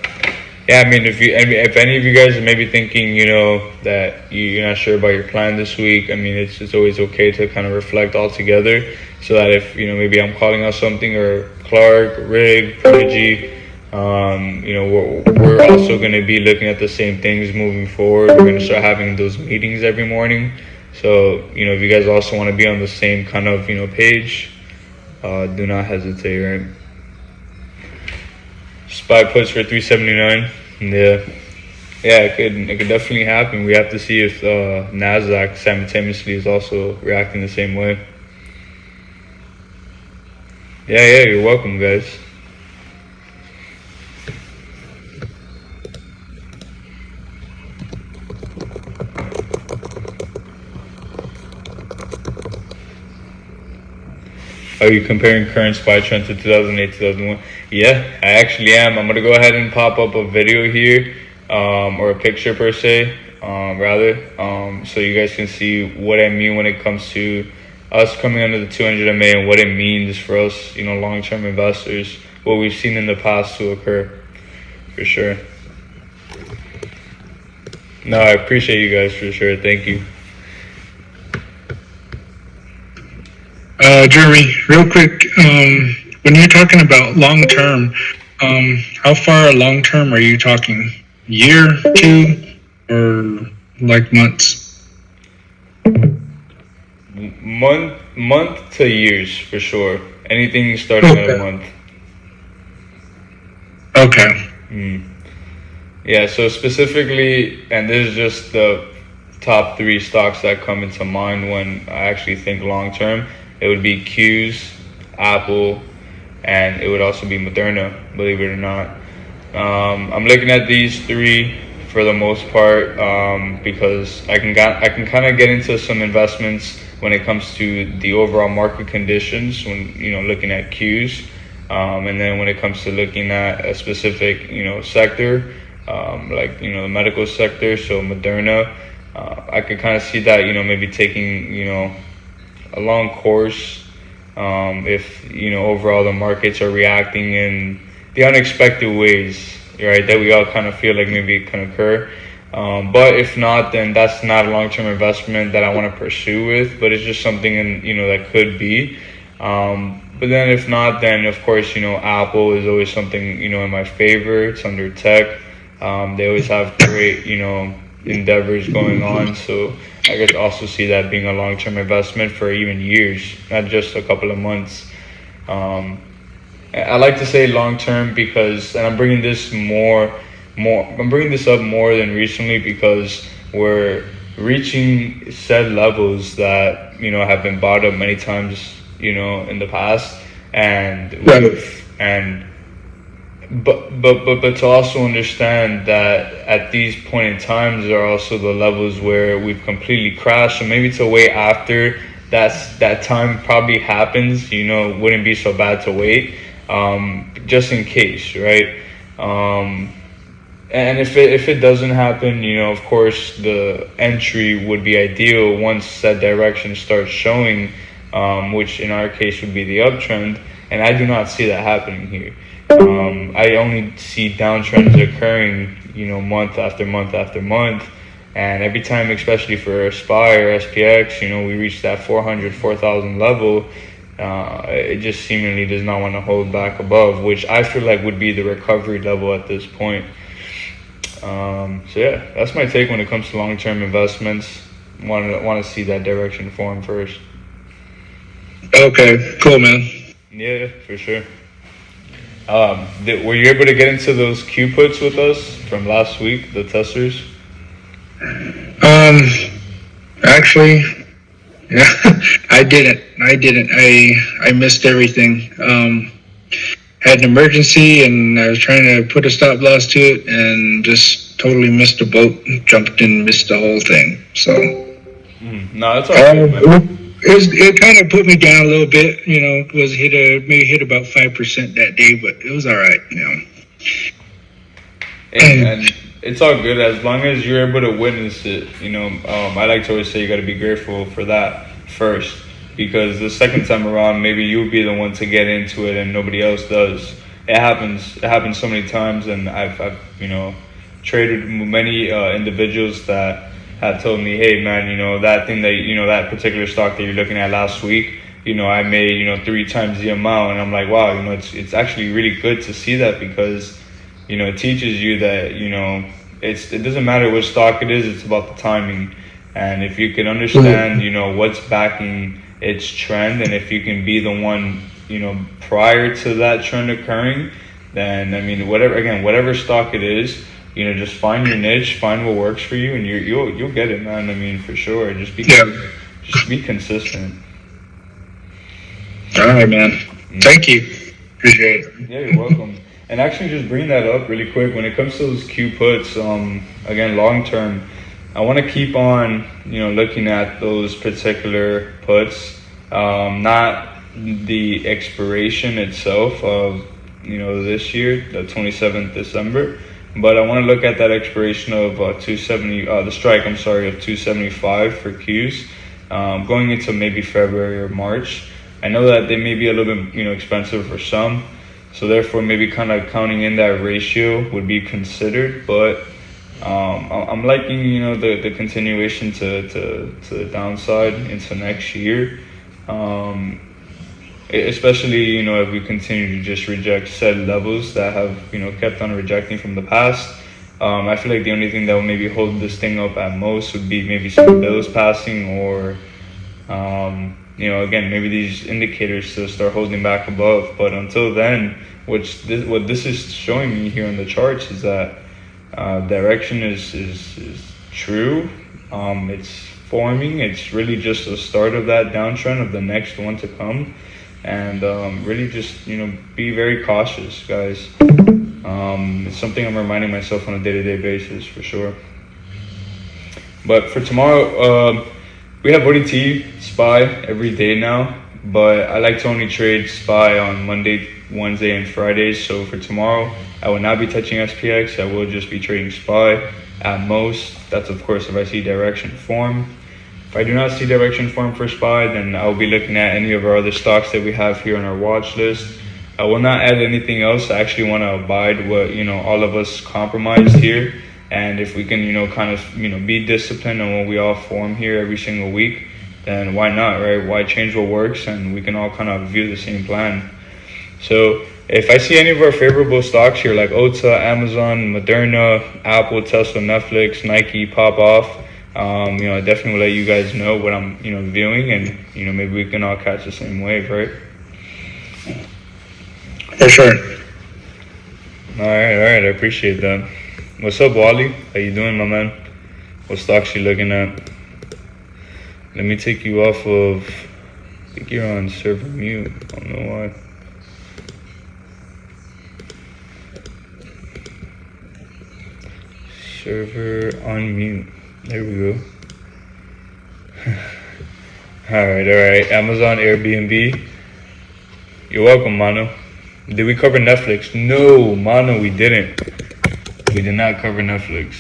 Yeah, I mean, if any of you guys are maybe thinking, that you're not sure about your plan this week, I mean, it's always okay to kind of reflect all together, so that if, maybe I'm calling out something, or Clark, Rig, Prodigy, we're also going to be looking at the same things moving forward. We're going to start having those meetings every morning. So, if you guys also want to be on the same kind of, page, do not hesitate, right? Spy puts for 379. Yeah, it could definitely happen. We have to see if Nasdaq simultaneously is also reacting the same way. Yeah, you're welcome, guys. Are you comparing current SPY trend to 2008, 2001? Yeah, I actually am. I'm going to go ahead and pop up a video here, or a picture per se, rather, so you guys can see what I mean when it comes to us coming under the 200 MA and what it means for us, long-term investors, what we've seen in the past to occur, for sure. No, I appreciate you guys for sure. Thank you. Jeremy, real quick, when you're talking about long term, how far long term are you talking? Year, two, or like months? Month to years, for sure. Anything starting at a month. Okay. Yeah, so specifically, and this is just the top 3 stocks that come into mind when I actually think long term. It would be Q's, Apple, and it would also be Moderna, believe it or not. I'm looking at these 3 for the most part, because I can kind of get into some investments when it comes to the overall market conditions when looking at Q's, and then when it comes to looking at a specific sector, like the medical sector, so Moderna, I could kind of see that maybe taking a long course, if overall the markets are reacting in the unexpected ways, right, that we all kind of feel like maybe it can occur. But if not, then that's not a long-term investment that I want to pursue with, but it's just something that could be. But then if not, then of course Apple is always something in my favor. It's under tech. They always have great endeavors going on, so I could also see that being a long-term investment for even years, not just a couple of months. I like to say long term because, and I'm bringing this I'm bringing this up more than recently because we're reaching said levels that have been brought up many times in the past, and Right. and but to also understand that at these point in times are also the levels where we've completely crashed. So maybe to wait after that time probably happens, wouldn't be so bad to wait, just in case, right? Um, and if it doesn't happen, of course the entry would be ideal once that direction starts showing, which in our case would be the uptrend. And I do not see that happening here. I only see downtrends occurring, month after month after month. And every time, especially for SPY or SPX, we reach that 400, 4,000 level, it just seemingly does not want to hold back above, which I feel like would be the recovery level at this point. So yeah, that's my take when it comes to long-term investments. Want to see that direction form first. Okay, cool, man. Yeah, for sure. Were you able to get into those Q puts with us from last week, the testers? Um, actually, yeah, I didn't. I missed everything. Had an emergency and I was trying to put a stop loss to it and just totally missed the boat. Jumped in, missed the whole thing. So, No, it's all good, man. it kind of put me down a little bit. Was maybe hit about 5% that day, but it was all right. And it's all good as long as you're able to witness it. I like to always say you got to be grateful for that first, because the second time around, maybe you'll be the one to get into it and nobody else does. It happens. It happens so many times, and I've traded many individuals that have told me, hey man, that thing that that particular stock that you're looking at last week, I made 3 times the amount, and I'm like, wow, it's actually really good to see that because it teaches you that it doesn't matter which stock it is, it's about the timing, and if you can understand what's backing its trend, and if you can be the one prior to that trend occurring, then I mean whatever stock it is, just find your niche, find what works for you, and you'll get it, man. I mean, for sure. Just be consistent. All right, man. Thank you. Appreciate it. Yeah, you're welcome. And actually, just bring that up really quick. When it comes to those Q puts, again, long term, I want to keep on, looking at those particular puts, not the expiration itself of, this year, the 27th December, but I want to look at that expiration of 270, the strike, I'm sorry, of 275 for Qs, going into maybe February or March. I know that they may be a little bit, expensive for some. So therefore, maybe kind of counting in that ratio would be considered, but I'm liking the continuation to the downside into next year, especially if we continue to just reject said levels that have kept on rejecting from the past. I feel like the only thing that will maybe hold this thing up at most would be maybe some bills passing or again, maybe these indicators to start holding back above. But until then, what this is showing me here on the charts is that direction is true. It's forming. It's really just the start of that downtrend of the next one to come. And really just, be very cautious, guys. It's something I'm reminding myself on a day-to-day basis, for sure. But for tomorrow, we have ODT SPY every day now, but I like to only trade SPY on Monday, Wednesday, and Fridays. So for tomorrow, I will not be touching SPX. I will just be trading SPY at most. That's of course if I see direction form. If I do not see direction form for SPY, then I'll be looking at any of our other stocks that we have here on our watch list. I will not add anything else. I actually want to abide what all of us compromised here. And if we can, kind of, be disciplined on what we all form here every single week, then why not, right? Why change what works? And we can all kind of view the same plan. So if I see any of our favorable stocks here, like OTA, Amazon, Moderna, Apple, Tesla, Netflix, Nike pop off, I definitely will let you guys know what I'm, viewing, and maybe we can all catch the same wave, right? For sure. All right. I appreciate that. What's up, Wally? How you doing, my man? What stocks you looking at? Let me take you off of. I think you're on server mute. I don't know why. Server on mute. There we go. All right. Amazon, Airbnb. You're welcome, Mano. Did we cover Netflix? No, Mano, we didn't. We did not cover Netflix.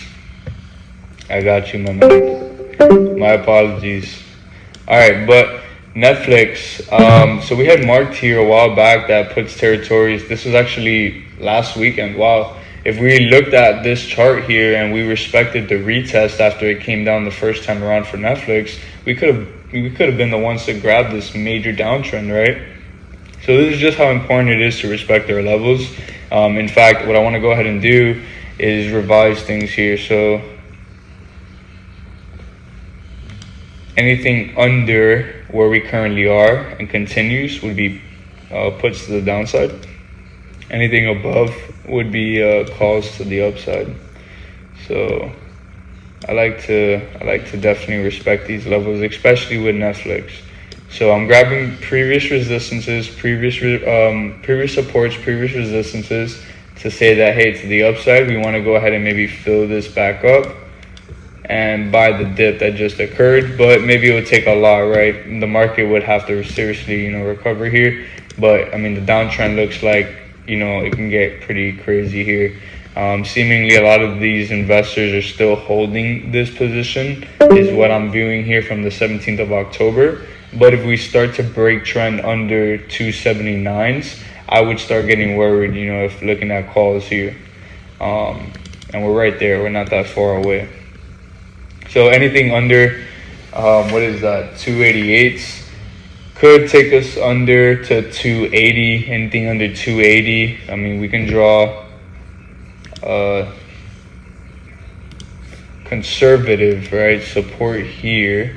I got you, my man. My apologies. All right, but Netflix. So we had marked here a while back that puts territories. This was actually last weekend. Wow. If we looked at this chart here and we respected the retest after it came down the first time around for Netflix, we could have been the ones to grab this major downtrend, right? So this is just how important it is to respect our levels. In fact, what I want to go ahead and do is revise things here. So anything under where we currently are and continues would be puts to the downside. Anything above would be calls to the upside. So I like to definitely respect these levels, especially with Netflix. So I'm grabbing previous resistances, previous supports, previous resistances to say that, hey, to the upside, we want to go ahead and maybe fill this back up and buy the dip that just occurred. But maybe it would take a lot, right? The market would have to seriously, recover here. But I mean, the downtrend looks like, it can get pretty crazy here. Seemingly a lot of these investors are still holding this position, is what I'm viewing here from the 17th of October. But if we start to break trend under 279s, I would start getting worried, if looking at calls here. And we're right there. We're not that far away. So anything under, 288s could take us under to 280. Anything under 280, I mean, we can draw conservative, right, support here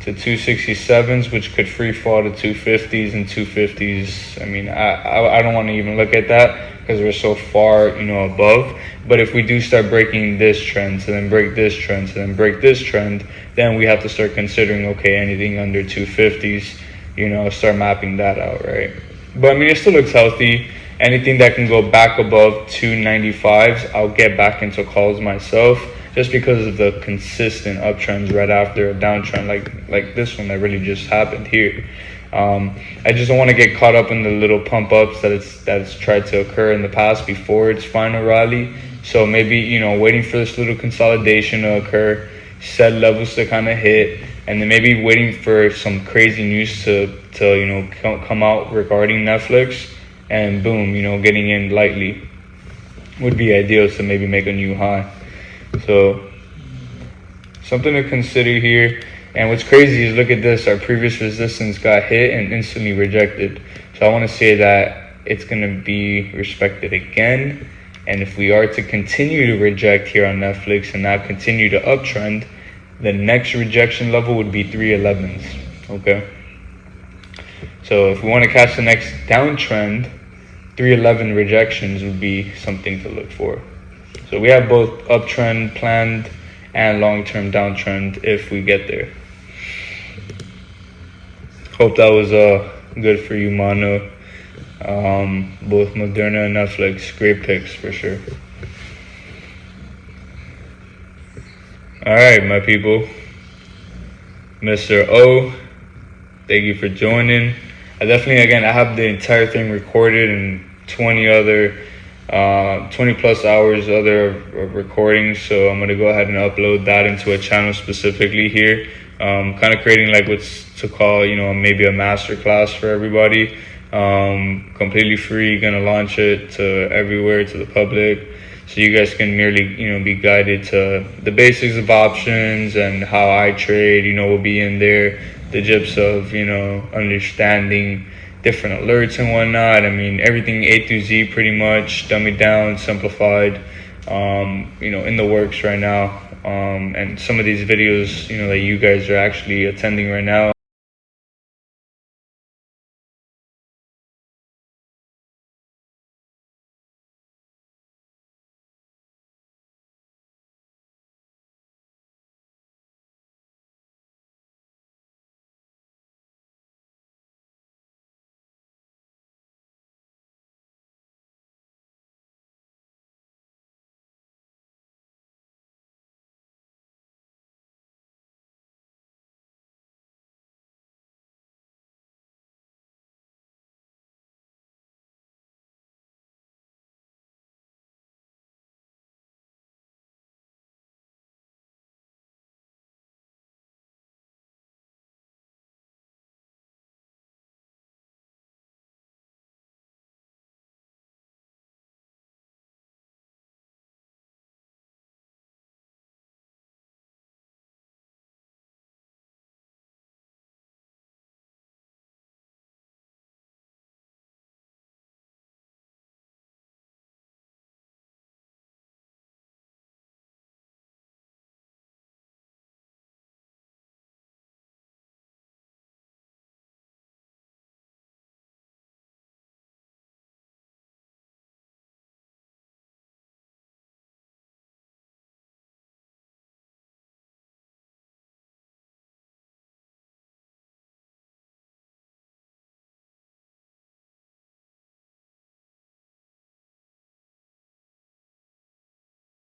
to 267s, which could free fall to 250s and 250s. I mean, I don't want to even look at that because we're so far, above. But if we do start breaking this trend, so then break this trend, so then break this trend, then we have to start considering, okay, anything under 250s, start mapping that out, right? But I mean, it still looks healthy. Anything that can go back above 295s, I'll get back into calls myself, just because of the consistent uptrends right after a downtrend like this one that really just happened here. I just don't want to get caught up in the little pump ups that it's tried to occur in the past before its final rally. So maybe, waiting for this little consolidation to occur, set levels to kind of hit, and then maybe waiting for some crazy news to come out regarding Netflix, and boom, getting in lightly would be ideal to maybe make a new high. So something to consider here. And what's crazy is, look at this, our previous resistance got hit and instantly rejected. So I want to say that it's going to be respected again. And if we are to continue to reject here on Netflix and not continue to uptrend, the next rejection level would be 311s. Okay. So if we want to catch the next downtrend, 311 rejections would be something to look for. So we have both uptrend planned and long-term downtrend if we get there. Hope that was good for you, Mano. Both Moderna and Netflix, great picks for sure. All right, my people. Mr. O, thank you for joining. I have the entire thing recorded and 20 plus hours other recordings, so I'm gonna go ahead and upload that into a channel specifically here. Kind of creating like what's to call, maybe a master class for everybody. Completely free, gonna launch it to everywhere, to the public, so you guys can merely, be guided to the basics of options and how I trade. Will be in there, the gist of, understanding different alerts and whatnot. I mean, everything A through Z pretty much, dummied down, simplified, in the works right now. And some of these videos, that you guys are actually attending right now